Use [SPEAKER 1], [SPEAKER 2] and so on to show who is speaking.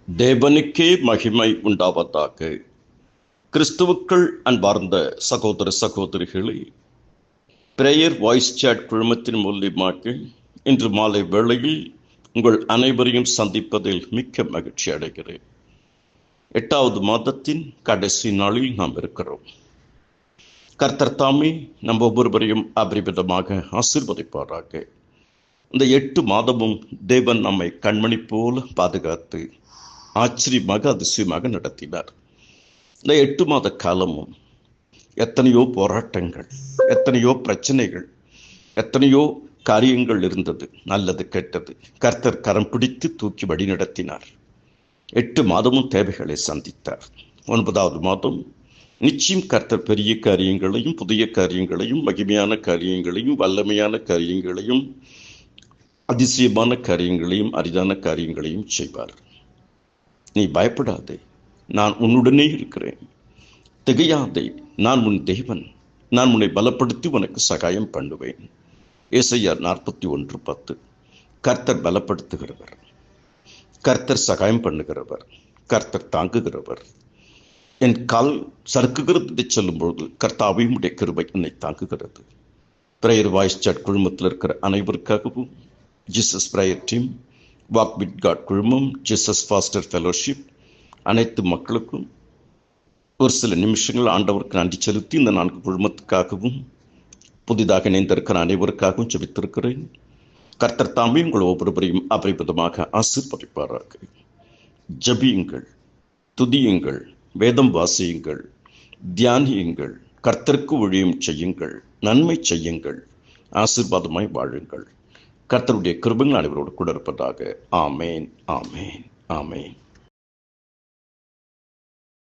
[SPEAKER 1] தேவனுக்கே மகிமை உண்டாவதாக. கிறிஸ்துவுக்குள் அன்பார்ந்த சகோதர சகோதரிகளே, பிரேயர் வாய்ஸ் சாட் குழுமத்தின் மூலியமாக இன்று மாலை வேளையில் உங்கள் அனைவரையும் சந்திப்பதில் மிக்க மகிழ்ச்சி அடைகிறேன். 8வது மாதத்தின் கடைசி நாளில் நாம் இருக்கிறோம். கர்த்தர் தாமே நம் ஒவ்வொருவரையும் அபரிமிதமாக ஆசீர்வதிப்பாராக. இந்த 8 மாதமும் தேவன் நம்மை கண்மணி போல பாதுகாத்து ஆச்சரியமாக அதிசயமாக நடத்தினார். இந்த 8 மாத காலமும் எத்தனையோ போராட்டங்கள், எத்தனையோ பிரச்சனைகள், எத்தனையோ காரியங்கள் இருந்தது, நல்லது கெட்டது. கர்த்தர் கரம் பிடித்து தூக்கி வழி நடத்தினார். 8 மாதமும் தேவைகளை சந்தித்தார். 9வது மாதம் நிச்சயம் கர்த்தர் பெரிய காரியங்களையும், புதிய காரியங்களையும், மகிமையான காரியங்களையும், வல்லமையான காரியங்களையும், அதிசயமான காரியங்களையும், அரிதான காரியங்களையும் செய்வார். நீ பயப்படாதே, நான் உன்னுடனே இருக்கிறேன். திகையாதே, நான் உன் தேவன். நான் உன்னை பலப்படுத்தி உனக்கு சகாயம் பண்ணுவேன். ஏசாயா 41:10. கர்த்தர் பலப்படுத்துகிறவர், கர்த்தர் சகாயம் பண்ணுகிறவர், கர்த்தர் தாங்குகிறவர். என் கால் சறுக்குகிறது சொல்லும்பொழுது கர்த்தாவையும் உடைய கிருபை என்னை தாங்குகிறது. பிரேயர் வாய்ஸ் சாட் குழுமத்தில் இருக்கிற அனைவருக்காகவும், Jesus prayer team, walk with God குழுமம், ஜீசஸ் ஃபாஸ்டர் ஃபெலோஷிப், அனைத்து மக்களுக்கும் ஒரு சில நிமிஷங்கள் ஆண்டவருக்கு நன்றி செலுத்தி இந்த 4 குழுமத்துக்காகவும் புதிதாக இணைந்திருக்கிற அனைவருக்காகவும் ஜெபித்திருக்கிறேன். கர்த்தர் தாமே உங்கள் ஒவ்வொருவரையும் அபரிமிதமாக ஆசீர்வதிப்பாராக. ஜெபியுங்கள், துதியுங்கள், வேதம் வாசியுங்கள், தியானியுங்கள், கர்த்தருக்கு ஊழியம் செய்யுங்கள், நன்மை செய்யுங்கள், ஆசீர்வாதமாய் வாழுங்கள். கர்த்தருடைய கிருபைகள் அனைவரோடு கூட இருப்பதாக. ஆமேன், ஆமேன், ஆமேன்.